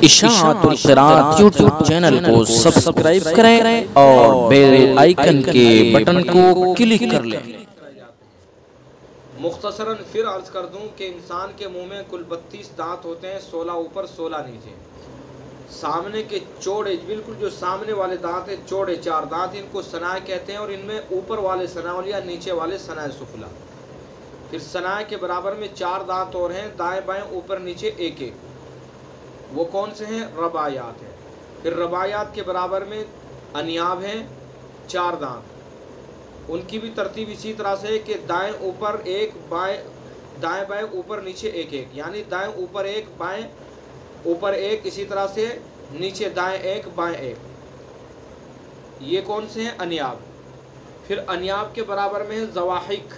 اشاعت القراءت YouTube channel کو subscribe کریں اور بیل آئیکن کے بٹن کو کلک کر لیں۔ مختصراً پھر عرض کر دوں کہ انسان کے منہ میں کل 32 دانت ہوتے ہیں، 16 اوپر 16 نیچے۔ سامنے کے چوڑے، بالکل جو سامنے والے دانت ہیں چوڑے 4 دانت، ان کو ثناء کہتے ہیں، اور ان میں اوپر والے ثناء یا نیچے والے ثناء سفلی۔ پھر ثناء کے برابر میں 4 دانت اور ہیں، دائیں بائیں اوپر نیچے ایک ایک، وہ کون سے ہیں؟ رباعیات ہیں۔ پھر رباعیات کے برابر میں انیاب ہیں 4 دانت، ان کی بھی ترتیب اسی طرح سے ہے کہ دائیں اوپر ایک، دائیں بائیں اوپر نیچے ایک ایک، یعنی دائیں اوپر ایک، بائیں اوپر ایک، اسی طرح سے نیچے دائیں ایک بائیں ایک، یہ کون سے ہیں؟ انیاب۔ پھر انیاب کے برابر میں ہے زواحق۔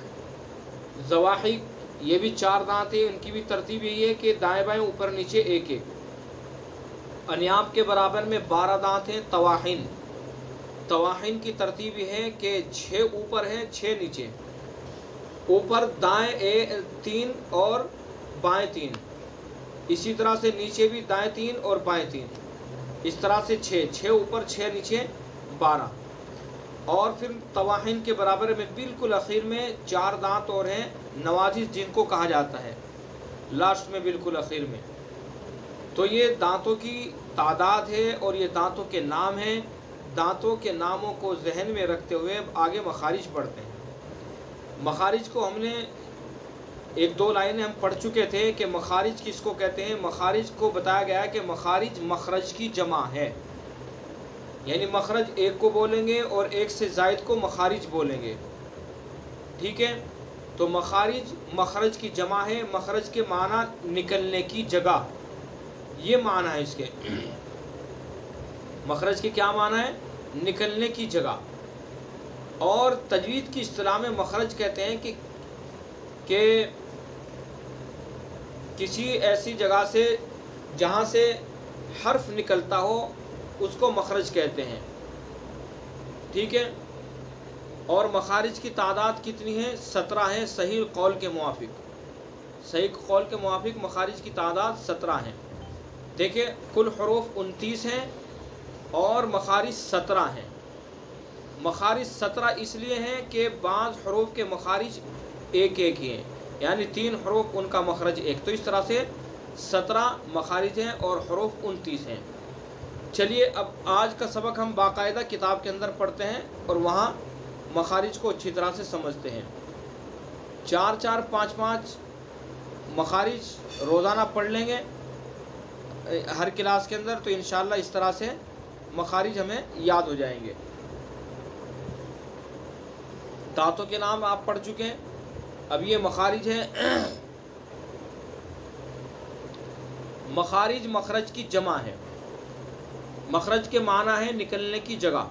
زواحق یہ بھی 4 دانت ہیں، ان کی بھی ترتیب یہی ہے کہ دائیں بائیں اوپر نیچے ایک ایک۔ انیاب کے برابر میں 12 دانت ہیں طواحن۔ طواحن کی ترتیب یہ ہے کہ 6 اوپر ہیں 6 نیچے، اوپر دائیں 3 اور بائیں 3، اسی طرح سے نیچے بھی دائیں 3 اور بائیں 3، اس طرح سے 6 اوپر 6 نیچے 12۔ اور پھر طواحن کے برابر میں بالکل اخیر میں 4 دانت اور ہیں نواجذ، جن کو کہا جاتا ہے لاسٹ میں بالکل اخیر میں۔ تو یہ دانتوں کی تعداد ہے اور یہ دانتوں کے نام ہیں۔ دانتوں کے ناموں کو ذہن میں رکھتے ہوئے آگے مخارج پڑھتے ہیں۔ مخارج کو ہم نے 1-2 لائنیں ہم پڑھ چکے تھے کہ مخارج کس کو کہتے ہیں۔ مخارج کو بتایا گیا کہ مخارج مخرج کی جمع ہے، یعنی مخرج ایک کو بولیں گے اور ایک سے زائد کو مخارج بولیں گے، ٹھیک ہے۔ تو مخارج مخرج کی جمع ہے۔ مخرج کے معنی نکلنے کی جگہ، یہ معنی ہے اس کے۔ مخرج کے کیا معنی ہے؟ نکلنے کی جگہ۔ اور تجوید کی اصطلاح میں مخرج کہتے ہیں کہ کسی ایسی جگہ سے جہاں سے حرف نکلتا ہو اس کو مخرج کہتے ہیں، ٹھیک ہے۔ اور مخارج کی تعداد کتنی ہے؟ 17 ہیں صحیح قول کے موافق۔ صحیح قول کے موافق مخارج کی تعداد 17 ہیں۔ دیکھیں کل حروف 29 ہیں اور مخارج 17 ہیں۔ مخارج 17 اس لیے ہیں کہ بعض حروف کے مخارج ایک ایک ہی ہیں، یعنی 3 حروف ان کا مخرج ایک، تو اس طرح سے 17 مخارج ہیں اور حروف 29 ہیں۔ چلیے اب آج کا سبق ہم باقاعدہ کتاب کے اندر پڑھتے ہیں اور وہاں مخارج کو اچھی طرح سے سمجھتے ہیں۔ 4-4 5-5 مخارج روزانہ پڑھ لیں گے ہر کلاس کے اندر، تو انشاءاللہ اس طرح سے مخارج ہمیں یاد ہو جائیں گے۔ دانتوں کے نام آپ پڑھ چکے ہیں، اب یہ مخارج ہیں۔ مخارج مخرج کی جمع ہے۔ مخرج کے معنی ہے نکلنے کی جگہ۔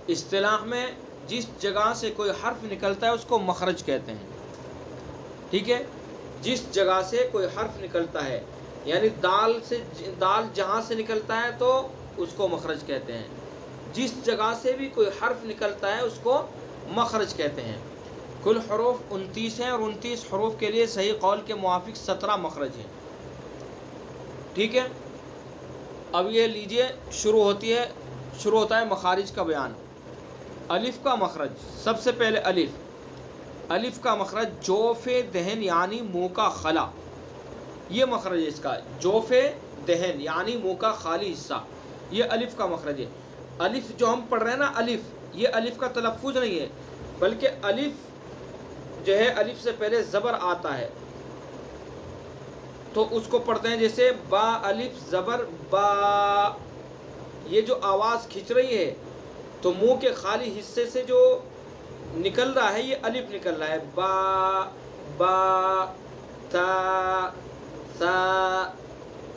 اصطلاح میں جس جگہ سے کوئی حرف نکلتا ہے اس کو مخرج کہتے ہیں، ٹھیک ہے۔ جس جگہ سے کوئی حرف نکلتا ہے، یعنی دال جہاں سے نکلتا ہے تو اس کو مخرج کہتے ہیں۔ جس جگہ سے بھی کوئی حرف نکلتا ہے اس کو مخرج کہتے ہیں۔ کل حروف 29 ہیں اور 29 حروف کے لیے صحیح قول کے موافق 17 مخرج ہیں، ٹھیک ہے۔ اب یہ لیجئے شروع ہوتا ہے مخارج کا بیان۔ الف کا مخرج، سب سے پہلے الف کا مخرج جوف دہن یعنی منہ کا خلا، یہ مخرج ہے اس کا، جوف دہن یعنی منہ کا خالی حصہ، یہ الف کا مخرج ہے۔ الف جو ہم پڑھ رہے ہیں نا، الف، یہ الف کا تلفظ نہیں ہے، بلکہ الف جو ہے الف سے پہلے زبر آتا ہے تو اس کو پڑھتے ہیں جیسے با الف زبر با، یہ جو آواز کھنچ رہی ہے تو منہ کے خالی حصے سے جو نکل رہا ہے یہ الف نکل رہا ہے، با با تا تا،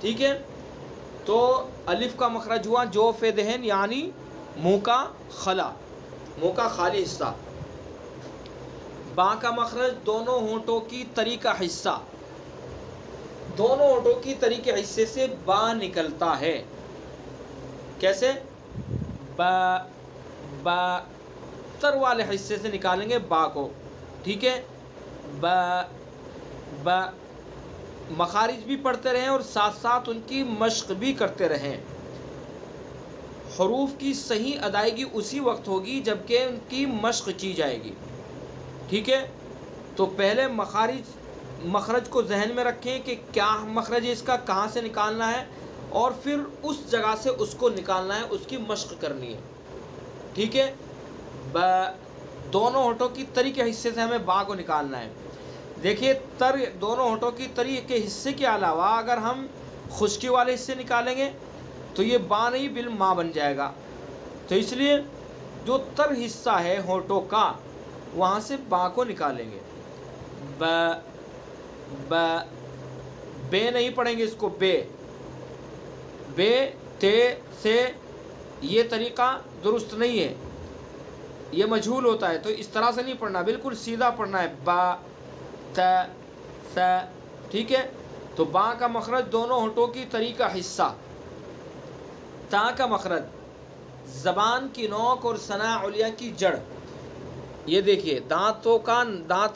ٹھیک ہے۔ تو الف کا مخرج ہوا جوف دہن یعنی منہ کا خلا، منہ کا خالی حصہ۔ با کا مخرج دونوں ہونٹوں کی تری کا حصہ، دونوں ہونٹوں کی تری کے حصے سے با نکلتا ہے، کیسے؟ با با، تر والے حصے سے نکالیں گے با کو، ٹھیک ہے۔ با با، مخارج بھی پڑھتے رہیں اور ساتھ ساتھ ان کی مشق بھی کرتے رہیں۔ حروف کی صحیح ادائیگی اسی وقت ہوگی جب کہ ان کی مشق کی جائے گی، ٹھیک ہے؟ تو پہلے مخرج کو ذہن میں رکھیں کہ کیا مخرج ہے اس کا، کہاں سے نکالنا ہے، اور پھر اس جگہ سے اس کو نکالنا ہے، اس کی مشق کرنی ہے، ٹھیک ہے؟ دونوں ہونٹوں کی تری کے حصے سے ہمیں با کو نکالنا ہے۔ دیکھیے دونوں ہونٹوں کی تری کے حصے کے علاوہ اگر ہم خشکی والے حصے نکالیں گے تو یہ با نہیں بالما بن جائے گا، تو اس لیے جو تر حصہ ہے ہونٹوں کا وہاں سے با کو نکالیں گے۔ بے نہیں پڑھیں گے اس کو، بے تے سے، یہ طریقہ درست نہیں ہے، یہ مجہول ہوتا ہے، تو اس طرح سے نہیں پڑھنا، بالکل سیدھا پڑھنا ہے، با تا سا، ٹھیک ہے؟ تو با کا مخرج دونوں ہونٹوں کی تری کا حصہ، تا کا مخرج زبان کی نوک اور ثنا علیا کی جڑ۔ یہ دیکھیے دانت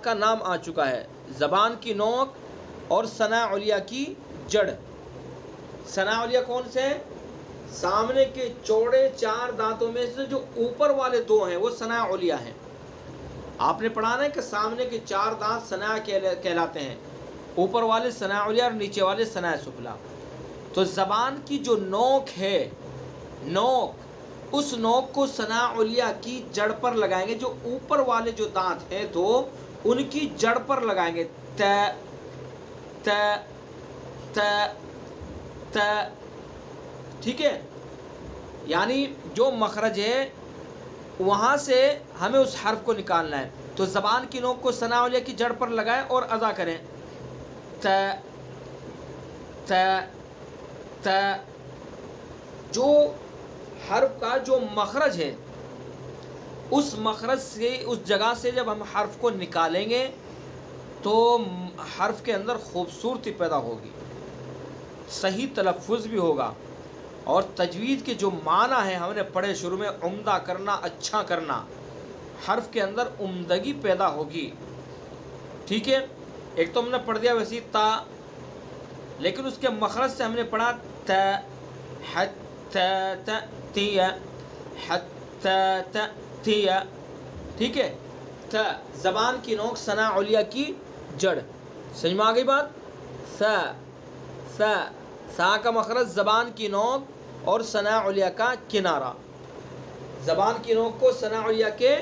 کا نام آ چکا ہے، زبان کی نوک اور ثنا علیا کی جڑ۔ ثنا علیا کون سے ہیں؟ سامنے کے چوڑے 4 دانتوں میں سے جو اوپر والے 2 ہیں وہ ثنا علیا ہیں۔ آپ نے پڑھا نا کہ سامنے کے 4 دانت ثنا کہلاتے ہیں، اوپر والے ثنا علیا اور نیچے والے ثنا سفلا۔ تو زبان کی جو نوک ہے، اس نوک کو ثنا علیا کی جڑ پر لگائیں گے، جو اوپر والے جو دانت ہیں تو ان کی جڑ پر لگائیں گے، ت ت ت ت، ٹھیک ہے؟ یعنی جو مخرج ہے وہاں سے ہمیں اس حرف کو نکالنا ہے، تو زبان کی نوک کو ثنا علیا کی جڑ پر لگائیں اور ادا کریں، ت ت ت۔ جو حرف کا جو مخرج ہے اس مخرج سے، اس جگہ سے جب ہم حرف کو نکالیں گے تو حرف کے اندر خوبصورتی پیدا ہوگی، صحیح تلفظ بھی ہوگا، اور تجوید کے جو معنی ہیں ہم نے پڑھے شروع میں، عمدہ کرنا، اچھا کرنا، حرف کے اندر عمدگی پیدا ہوگی، ٹھیک ہے؟ ایک تو ہم نے پڑھ دیا ویسی تا، لیکن اس کے مخرج سے ہم نے پڑھا ت حت ت تیا، حت ت تیا، ٹھیک ہے؟ ت زبان کی نوک ثنا علیا کی جڑ، سمجھ میں آ گئی بات؟ سا کا مخرج زبان کی نوک اور ثنا علیا کا کنارہ، زبان کی نوک کو ثنا علیا کے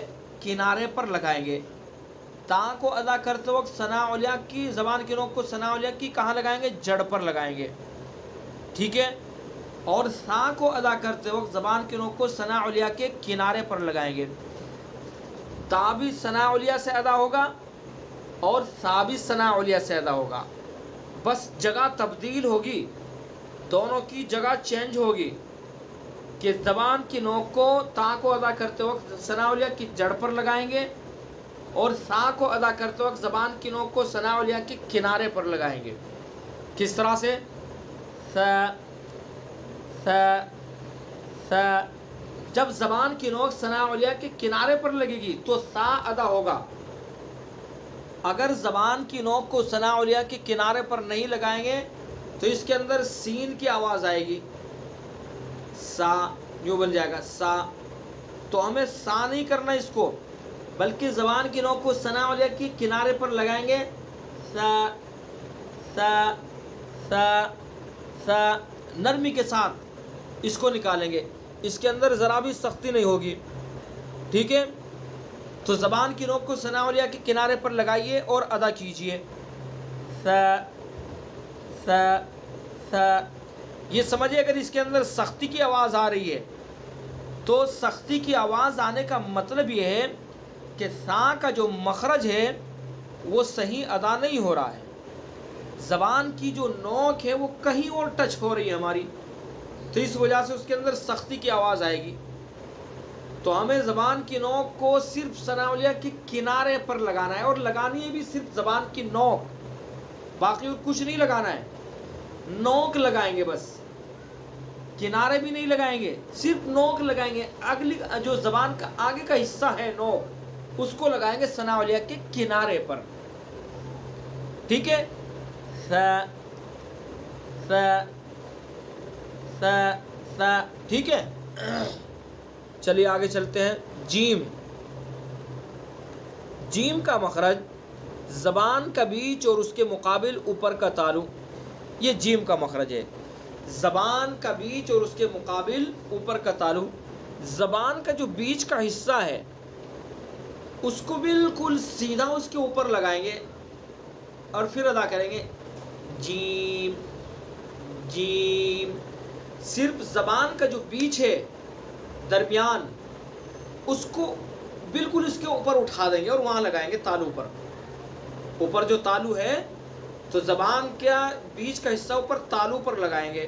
کنارے پر لگائیں گے۔ تا کو ادا کرتے وقت ثنا علیا کی، زبان کی نوک کو ثنا علیا کی کہاں لگائیں گے؟ جڑ پر لگائیں گے، ٹھیک ہے؟ اور سا کو ادا کرتے وقت زبان کی نوک کو ثنا علیا کے کنارے پر لگائیں گے۔ تا بھی ثنا علیا سے ادا ہوگا اور سا بھی ثنا علیا سے ادا ہوگا، بس جگہ تبدیل ہوگی، دونوں کی جگہ چینج ہوگی، کہ زبان کی نوک کو تا کو ادا کرتے وقت ثنا علیا کی جڑ پر لگائیں گے، اور سا کو ادا کرتے وقت زبان کی نوک کو ثنا علیا کے کنارے پر لگائیں گے۔ کس طرح سے؟ جب زبان کی نوک ثنا علیا کے کنارے پر لگے گی تو سا ادا ہوگا، اگر زبان کی نوک کو ثنا علیا کے کنارے پر نہیں لگائیں گے تو اس کے اندر سین کی آواز آئے گی، سا یوں بن جائے گا، سا۔ تو ہمیں سا نہیں کرنا اس کو، بلکہ زبان کی نوک کو ثنا علیا کی کنارے پر لگائیں گے، سا سا سا سا، نرمی کے ساتھ اس کو نکالیں گے، اس کے اندر ذرا بھی سختی نہیں ہوگی، ٹھیک ہے؟ تو زبان کی نوک کو ثنا علیا کے کنارے پر لگائیے اور ادا کیجئے، سا سا سا۔ یہ سمجھے اگر اس کے اندر سختی کی آواز آ رہی ہے تو سختی کی آواز آنے کا مطلب یہ ہے کہ سا کا جو مخرج ہے وہ صحیح ادا نہیں ہو رہا ہے، زبان کی جو نوک ہے وہ کہیں اور ٹچ ہو رہی ہے ہماری، تو اس وجہ سے اس کے اندر سختی کی آواز آئے گی۔ تو ہمیں زبان کی نوک کو صرف ثنا علیا کے کنارے پر لگانا ہے، اور لگانی ہے بھی صرف زبان کی نوک، باقی اور کچھ نہیں لگانا ہے، نوک لگائیں گے بس، کنارے بھی نہیں لگائیں گے، صرف نوک لگائیں گے، اگلی جو زبان کا آگے کا حصہ ہے نوک اس کو لگائیں گے ثنا علیا کے کنارے پر، ٹھیک ہے؟ ٹھیک ہے. چلیے آگے چلتے ہیں. جیم. جیم کا مخرج زبان کا بیچ اور اس کے مقابل اوپر کا تالو، یہ جیم کا مخرج ہے. زبان کا بیچ اور اس کے مقابل اوپر کا تالو. زبان کا جو بیچ کا حصہ ہے اس کو بالکل سیدھا اس کے اوپر لگائیں گے اور پھر ادا کریں گے جیم جیم. صرف زبان کا جو بیچ ہے درمیان اس کو بالکل اس کے اوپر اٹھا دیں گے اور وہاں لگائیں گے تالو پر. اوپر جو تالو ہے تو زبان کا بیچ کا حصہ اوپر تالو پر لگائیں گے.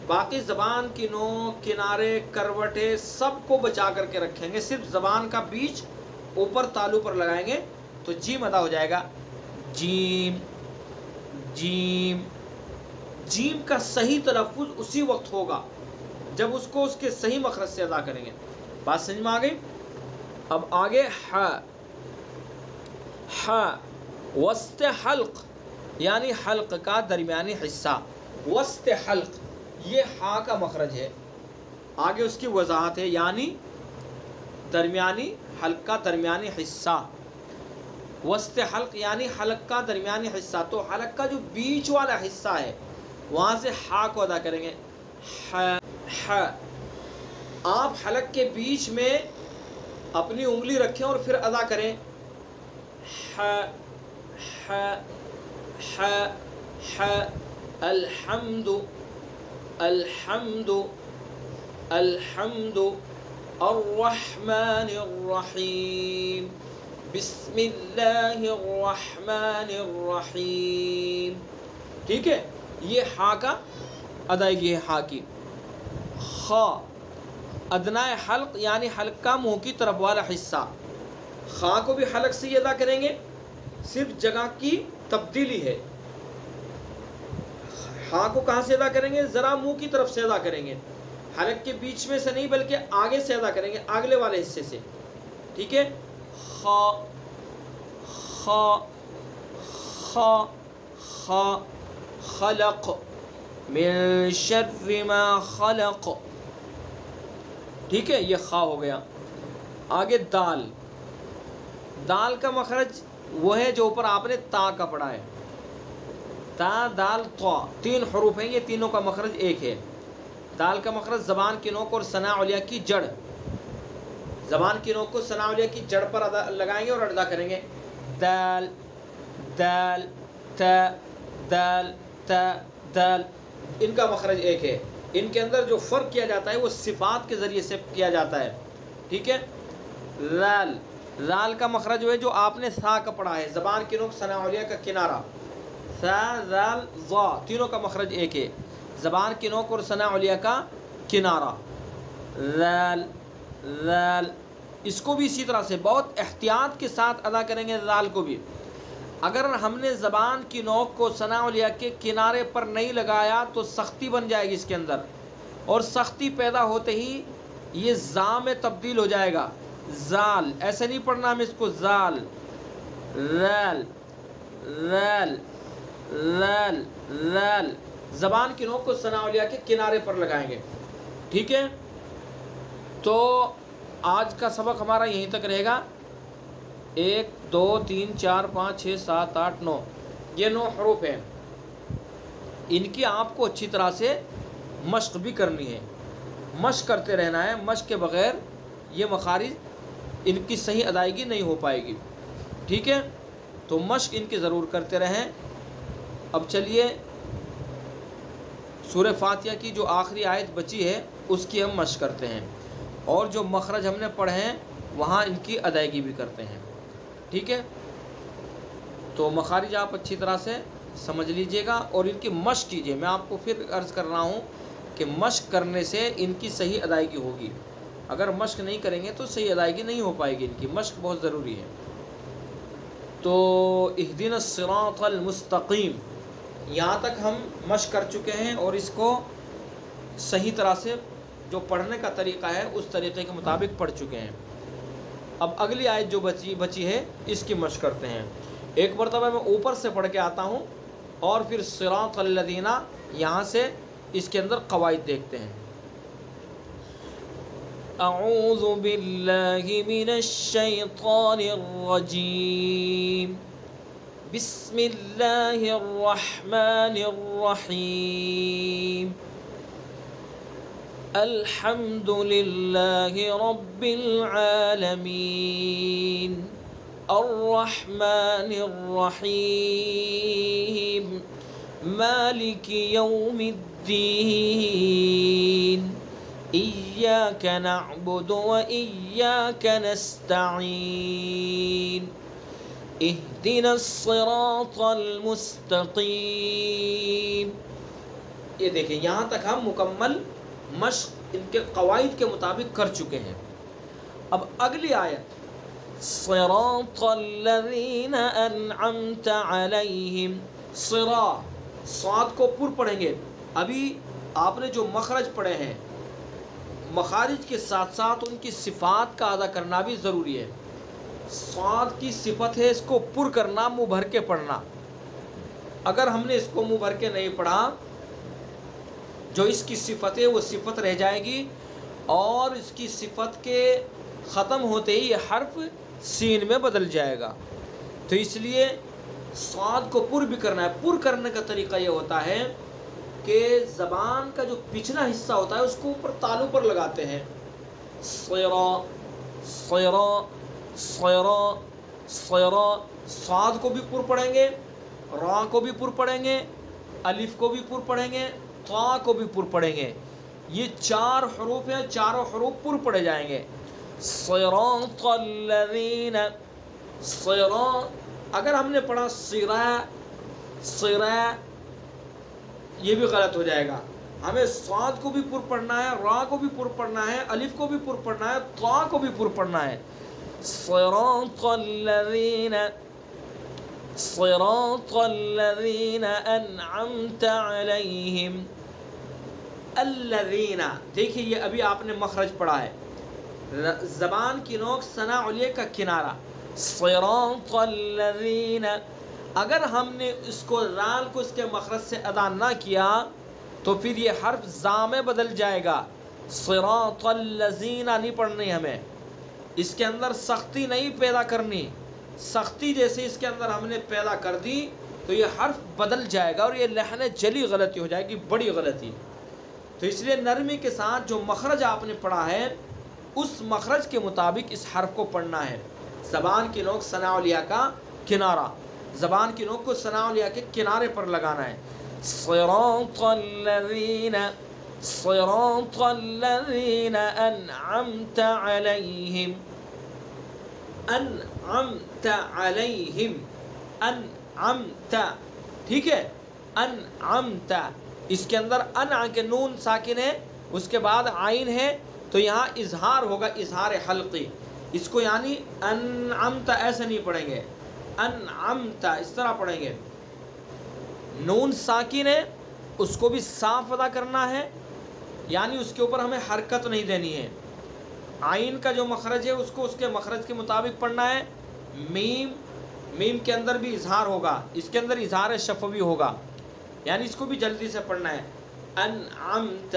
باقی زبان کی نوک، کنارے، کروٹیں سب کو بچا کر کے رکھیں گے. صرف زبان کا بیچ اوپر تالو پر لگائیں گے تو جیم ادا ہو جائے گا جیم جیم. جیم کا صحیح تلفظ اسی وقت ہوگا جب اس کو اس کے صحیح مخرج سے ادا کریں گے. بات سمجھ میں آ گئی؟ اب آگے ح. وسط حلق یعنی حلق کا درمیانی حصہ. وسط حلق یہ ح کا مخرج ہے. آگے اس کی وضاحت ہے یعنی درمیانی حلق کا درمیانی حصہ. وسط حلق یعنی حلق کا درمیانی حصہ. تو حلق کا جو بیچ والا حصہ ہے وہاں سے ح کو ادا کریں گے ح. آپ حلق کے بیچ میں اپنی انگلی رکھیں اور پھر ادا کریں ح ح ح ح. الحمد الحمد الحمد الرحمن الرحیم بسم اللہ الرحمن الرحیم. ٹھیک ہے، یہ ح کا ادائیگی ہے ح کی. خ. ادنائے حلق یعنی حلق کا منہ کی طرف والا حصہ. خا کو بھی حلق سے ہی ادا کریں گے، صرف جگہ کی تبدیلی ہے. ہاں کو کہاں سے ادا کریں گے؟ ذرا منہ کی طرف سے ادا کریں گے، حلق کے بیچ میں سے نہیں بلکہ آگے سے ادا کریں گے، اگلے والے حصے سے. ٹھیک ہے. خا خا خا خا. خلق من شر ما خلق. ٹھیک ہے، یہ خا ہو گیا. آگے دال. دال کا مخرج وہ ہے جو اوپر آپ نے تا کا پڑھا ہے. تا دال طا 3 حروف ہیں، یہ تینوں کا مخرج ایک ہے. دال کا مخرج زبان کی نوک اور ثنا علیہ کی جڑ. زبان کی نوک کو ثنا علیہ کی جڑ پر لگائیں گے اور ادا کریں گے دال دال تا دال تا دال. ان کا مخرج ایک ہے. ان کے اندر جو فرق کیا جاتا ہے وہ صفات کے ذریعے سے کیا جاتا ہے. ٹھیک ہے. لال. لال کا مخرج جو ہے جو آپ نے سا کا پڑھا ہے، زبان کی نوک ثنا علیہ کا کنارہ. سا زال ظا تینوں کا مخرج ایک ہے، زبان کی نوک اور ثنا علیہ کا کنارہ. لال لال. اس کو بھی اسی طرح سے بہت احتیاط کے ساتھ ادا کریں گے. لال کو بھی اگر ہم نے زبان کی نوک کو ثنا علیہ کے کنارے پر نہیں لگایا تو سختی بن جائے گی اس کے اندر، اور سختی پیدا ہوتے ہی یہ زا میں تبدیل ہو جائے گا. زال ایسے نہیں پڑھنا ہم اس کو، زال لال لال لال لال. زبان کی نوک کو ثنا علیہ کے کنارے پر لگائیں گے. ٹھیک ہے. تو آج کا سبق ہمارا یہیں تک رہے گا. 1 2 3 4 5 6 7 8 9 یہ 9 حروف ہیں. ان کی آپ کو اچھی طرح سے مشق بھی کرنی ہے، مشق کرتے رہنا ہے. مشق کے بغیر یہ مخارج ان کی صحیح ادائیگی نہیں ہو پائے گی. ٹھیک ہے. تو مشق ان کی ضرور کرتے رہیں. اب چلیے سورہ فاتحہ کی جو آخری آیت بچی ہے اس کی ہم مشق کرتے ہیں، اور جو مخرج ہم نے پڑھے ہیں وہاں ان کی ادائیگی بھی کرتے ہیں. ٹھیک ہے. تو مخارج آپ اچھی طرح سے سمجھ لیجئے گا اور ان کی مشق کیجئے. میں آپ کو پھر عرض کر رہا ہوں کہ مشق کرنے سے ان کی صحیح ادائیگی ہوگی. اگر مشق نہیں کریں گے تو صحیح ادائیگی نہیں ہو پائے گی. ان کی مشق بہت ضروری ہے. تو اہدنا الصراط المستقیم یہاں تک ہم مشق کر چکے ہیں اور اس کو صحیح طرح سے جو پڑھنے کا طریقہ ہے اس طریقے کے مطابق پڑھ چکے ہیں. اب اگلی آیت جو بچی ہے اس کی مشق کرتے ہیں. ایک مرتبہ میں اوپر سے پڑھ کے آتا ہوں اور پھر صراط الذین، یہاں سے اس کے اندر قواعد دیکھتے ہیں. اعوذ باللہ من الشیطان الرجیم، بسم اللہ الرحمن الرحیم، الحمد للہ رب العالمین، الرحمن الرحیم، مالک یوم الدین، ایاک نعبد و ایاک نستعین، اہدنا الصراط المستقیم. یہ دیکھیں یہاں تک ہم مکمل مشق ان کے قواعد کے مطابق کر چکے ہیں. اب اگلی آیت، صراط الذین انعمت علیہم، صاد کو پر پڑھیں گے. ابھی آپ نے جو مخرج پڑھے ہیں، مخارج کے ساتھ ساتھ ان کی صفات کا ادا کرنا بھی ضروری ہے. صاد کی صفت ہے اس کو پر کرنا، منہ بھر کے پڑھنا. اگر ہم نے اس کو منہ بھر کے نہیں پڑھا، جو اس کی صفت ہے وہ صفت رہ جائے گی، اور اس کی صفت کے ختم ہوتے ہی یہ حرف سین میں بدل جائے گا. تو اس لیے صاد کو پر بھی کرنا ہے. پر کرنے کا طریقہ یہ ہوتا ہے کہ زبان کا جو پچھلا حصہ ہوتا ہے اس کو اوپر تالو پر لگاتے ہیں. صیرا صیرا صیرا صیرا. صاد کو بھی پر پڑھیں گے، را کو بھی پر پڑھیں گے، الف کو بھی پر پڑھیں گے، طا کو بھی پر پڑھیں گے. یہ 4 حروف ہیں، چاروں حروف پر پڑھے جائیں گے. صراط الذین، صرا، اگر ہم نے پڑھا صرا صرا، یہ بھی غلط ہو جائے گا. ہمیں صاد کو بھی پر پڑھنا ہے، را کو بھی پر پڑھنا ہے، الف کو بھی پر پڑھنا ہے، طا کو بھی پر پڑھنا ہے. صراط الذین، صراط الذین انعمت علیہم، الذین. دیکھیے یہ ابھی آپ نے مخرج پڑھا ہے، زبان کی نوک ثنا علیہ کا کنارہ. صراط الذین، اگر ہم نے اس کو رال کو اس کے مخرج سے ادا نہ کیا تو پھر یہ حرف زا میں بدل جائے گا. صراط الذین نہیں پڑھنی ہمیں، اس کے اندر سختی نہیں پیدا کرنی. سختی جیسے اس کے اندر ہم نے پیدا کر دی تو یہ حرف بدل جائے گا، اور یہ لحن جلی غلطی ہو جائے گی، بڑی غلطی. تو اس لیے نرمی کے ساتھ جو مخرج آپ نے پڑھا ہے اس مخرج کے مطابق اس حرف کو پڑھنا ہے. زبان کی نوک ثنا علیہ کا کنارہ، زبان کی نوک کو ثنا علیہ کے کنارے پر لگانا ہے. صراط الذین، صراط الذین انعمت علیہم، انعمت علیہم، انعمت. ٹھیک ہے، انعمت. اس کے اندر انع کے نون ساکن ہے، اس کے بعد عین ہے، تو یہاں اظہار ہوگا، اظہار حلقی. اس کو یعنی انعمت ایسے نہیں پڑھیں گے، انعمت اس طرح پڑھیں گے. نون ساکن ہے، اس کو بھی صاف ادا کرنا ہے، یعنی اس کے اوپر ہمیں حرکت نہیں دینی ہے. عین کا جو مخرج ہے اس کو اس کے مخرج کے مطابق پڑھنا ہے. میم، میم کے اندر بھی اظہار ہوگا، اس کے اندر اظہار شفوی ہوگا، یعنی اس کو بھی جلدی سے پڑھنا ہے. انعمت،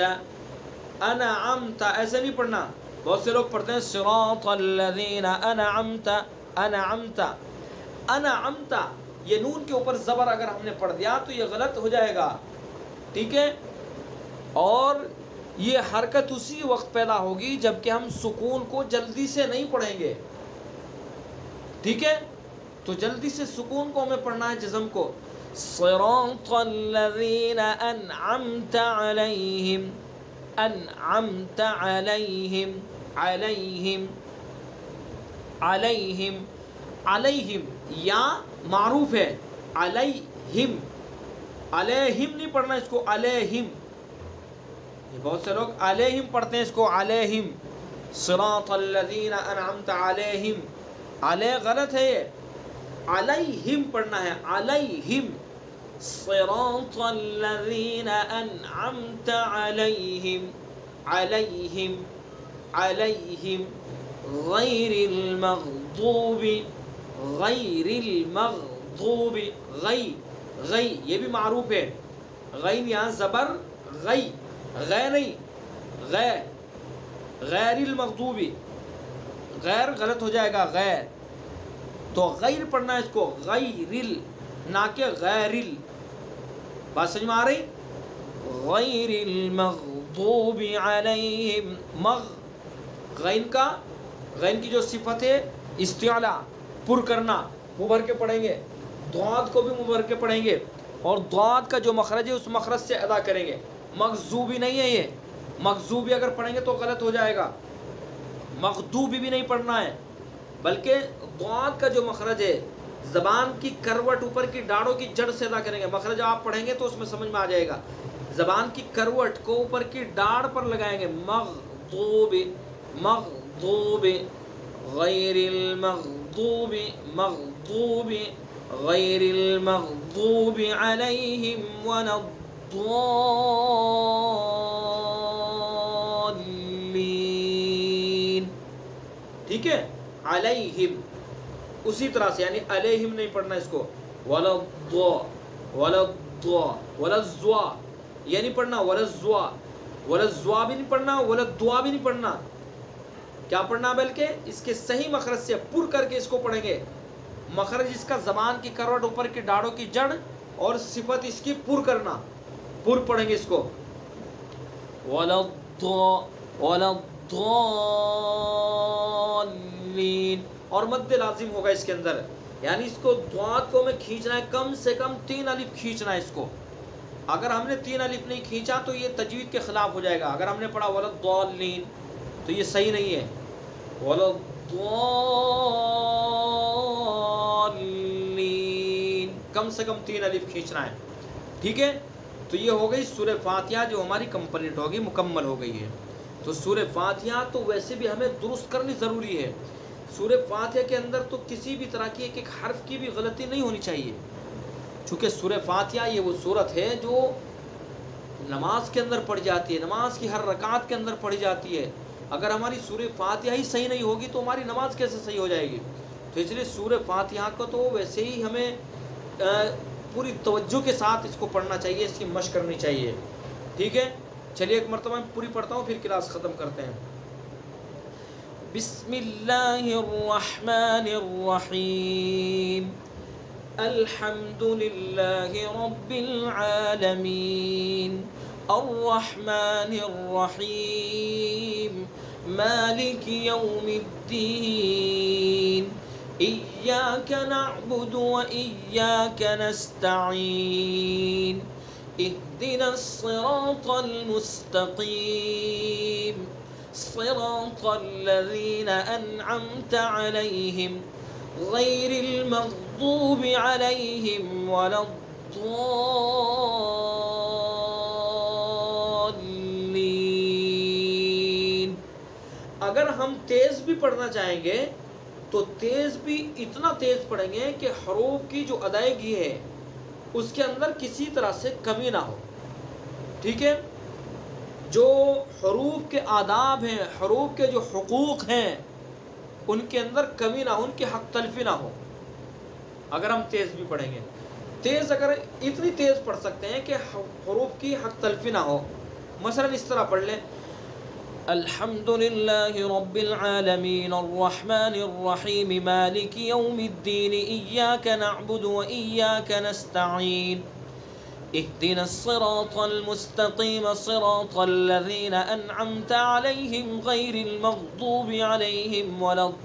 انعمت ایسے نہیں پڑھنا. بہت سے لوگ پڑھتے ہیں صراط الذین انعمت، انعمت، انعمت. یہ نون کے اوپر زبر اگر ہم نے پڑھ دیا تو یہ غلط ہو جائے گا. ٹھیک ہے، اور یہ حرکت اسی وقت پیدا ہوگی جب کہ ہم سکون کو جلدی سے نہیں پڑھیں گے. ٹھیک ہے، تو جلدی سے سکون کو ہمیں پڑھنا ہے، جزم کو. صراط الذین انعمت علیہم، انعمت علیہم، علیہم، علیہم، علیہم. یا معروف ہے علیہم، علیہم نہیں پڑھنا اس کو، علیہم. یہ بہت سے لوگ علیہم پڑھتے ہیں اس کو، علیہم. صراط الذین انعمت علیہم، علیہ غلط ہے، یہ علیہم پڑھنا ہے، علیہم. صراط الذین انعمت علیہم، علیہم، علیہم، غیر المغضوب، غیر المغضوب. غی یہ بھی معروف ہے، غین یہاں زبر غی، غے نہیں، غے، غیر المغضوبی، غیر غلط ہو جائے گا، غیر، تو غیر پڑھنا ہے اس کو، غیر نہ کہ غیر، بات سمجھ میں آ رہی؟ غیر المغضوب علیہم، غین کی جو صفت ہے استعلا، پر کرنا، منہ بھر کے پڑھیں گے، ضاد کو بھی منہ بھر کے پڑھیں گے، اور ضاد کا جو مخرج ہے اس مخرج سے ادا کریں گے، مغضوبی نہیں ہے، یہ مغضوبی اگر پڑھیں گے تو غلط ہو جائے گا، مغضوبی بھی نہیں پڑھنا ہے، بلکہ ضاد کا جو مخرج ہے زبان کی کروٹ اوپر کی ڈاڑوں کی جڑ سے ادا کریں گے، مخرج آپ پڑھیں گے تو اس میں سمجھ میں آ جائے گا، زبان کی کروٹ کو اوپر کی ڈاڑ پر لگائیں گے، مغضوب، مغضوب، غیر المغضوب، مغضوب، غیر المغضوب علیہم ولا الضالین، ٹھیک ہے، علیہم اسی طرح سے، یعنی علیہم نہیں پڑھنا اس کو، ولا الضا، ولا الضا، ولا الزوا یہ نہیں پڑھنا، ولا الزوا، ولا الزوا بھی نہیں پڑھنا، ولا الدعا بھی نہیں پڑھنا، کیا پڑھنا بلکہ اس کے صحیح مخرج سے پر کر کے اس کو پڑھیں گے، مخرج اس کا زبان کی کروٹ اوپر کی ڈاڑوں کی جڑ اور صفت اس کی پر کرنا، پر پڑھیں گے اس کو، ولا الضا، ولا الضالین، اور مد لازم ہوگا اس کے اندر، یعنی اس کو ضاد کو میں کھینچنا ہے، کم سے کم 3 الف کھینچنا ہے اس کو، اگر ہم نے 3 الف نہیں کھینچا تو یہ تجوید کے خلاف ہو جائے گا، اگر ہم نے پڑھا ولا الضالین تو یہ صحیح نہیں ہے، ولا الضالین کم سے کم 3 الف کھینچنا ہے، ٹھیک ہے، تو یہ ہو گئی سورہ فاتحہ جو ہماری کمپلیٹ ہوگی، مکمل ہو گئی ہے، تو سورہ فاتحہ تو ویسے بھی ہمیں درست کرنی ضروری ہے، سورہ فاتحہ کے اندر تو کسی بھی طرح کی ایک حرف کی بھی غلطی نہیں ہونی چاہیے، چونکہ سورہ فاتحہ یہ وہ سورت ہے جو نماز کے اندر پڑھی جاتی ہے، نماز کی ہر رکعت کے اندر پڑھی جاتی ہے، اگر ہماری سورہ فاتحہ ہی صحیح نہیں ہوگی تو ہماری نماز کیسے صحیح ہو جائے گی، تو اس لیے سورہ فاتحہ کو تو ویسے ہی ہمیں پوری توجہ کے ساتھ اس کو پڑھنا چاہیے، اس کی مشق کرنی چاہیے، ٹھیک ہے، چلیے ایک مرتبہ میں پوری پڑھتا ہوں پھر کلاس ختم کرتے ہیں۔ بسم اللہ الرحمن الرحیم، الحمد للہ رب العالمین، الرحمن الرحیم، مالک یوم الدین، إياك نعبد وإياك نستعين، اهدنا الصراط المستقيم، صراط الذين أنعمت عليهم غير المغضوب عليهم ولا الضالين۔ اگر ہم تیز بھی پڑھنا چاہیں گے تو تیز بھی اتنا تیز پڑھیں گے کہ حروف کی جو ادائیگی ہے اس کے اندر کسی طرح سے کمی نہ ہو، ٹھیک ہے، جو حروف کے آداب ہیں، حروف کے جو حقوق ہیں ان کے اندر کمی نہ ہو، ان کی حق تلفی نہ ہو، اگر ہم تیز بھی پڑھیں گے، تیز اگر اتنی تیز پڑھ سکتے ہیں کہ حروف کی حق تلفی نہ ہو، مثلا اس طرح پڑھ لیں، الحمد للہ رب العالمین الرحمن الرحیم مالک یوم الدین ایاک نعبد و ایاک نستعین اهدنا الصراط المستقیم صراط الذین انعمت علیہم غیر المغضوب علیہم ولا الضالین،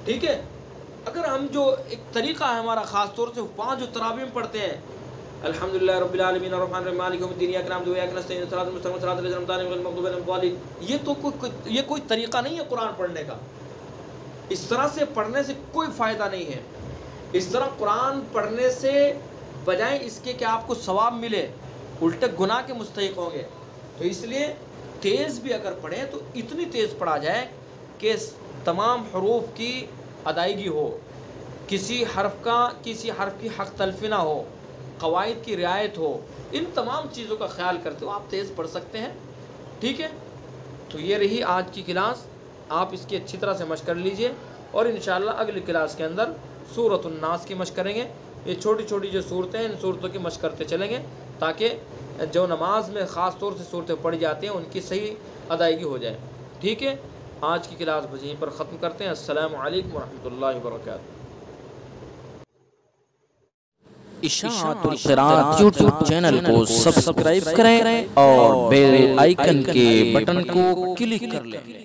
ٹھیک ہے، اگر ہم جو ایک طریقہ ہے ہمارا خاص طور سے 5 جو تراویح پڑھتے ہیں، الحمدللہ رب العالمین الرحمن الرحیم مالک یوم الدین ایاک نعبد و ایاک نستعین صراط المستقیم صراط الذین انعمت علیہم غیر المغضوب علیہم ولا الضالین، یہ کوئی طریقہ نہیں ہے قرآن پڑھنے کا، اس طرح سے پڑھنے سے کوئی فائدہ نہیں ہے، اس طرح قرآن پڑھنے سے بجائے اس کے کہ آپ کو ثواب ملے الٹے گناہ کے مستحق ہوں گے، تو اس لیے تیز بھی اگر پڑھیں تو اتنی تیز پڑھا جائے کہ تمام حروف کی ادائیگی ہو، کسی حرف کی حق تلفی نہ ہو، قواعد کی رعایت ہو، ان تمام چیزوں کا خیال کرتے ہو آپ تیز پڑھ سکتے ہیں، ٹھیک ہے، تو یہ رہی آج کی کلاس، آپ اس کی اچھی طرح سے مشق کر لیجئے، اور انشاءاللہ اگلی کلاس کے اندر سورۃ الناس کی مشق کریں گے۔ یہ چھوٹی چھوٹی جو صورتیں ہیں ان صورتوں کی مشق کرتے چلیں گے تاکہ جو نماز میں خاص طور سے صورتیں پڑھی جاتی ہیں ان کی صحیح ادائیگی ہو جائے۔ ٹھیک ہے، آج کی کلاس بس یہیں پر ختم کرتے ہیں۔ السلام علیکم ورحمۃ اللہ وبرکاتہ۔ اشاعت القراءت یوٹیوب چینل کو سبسکرائب کریں اور بیل آئیکن کے بٹن کو کلک کر لیں۔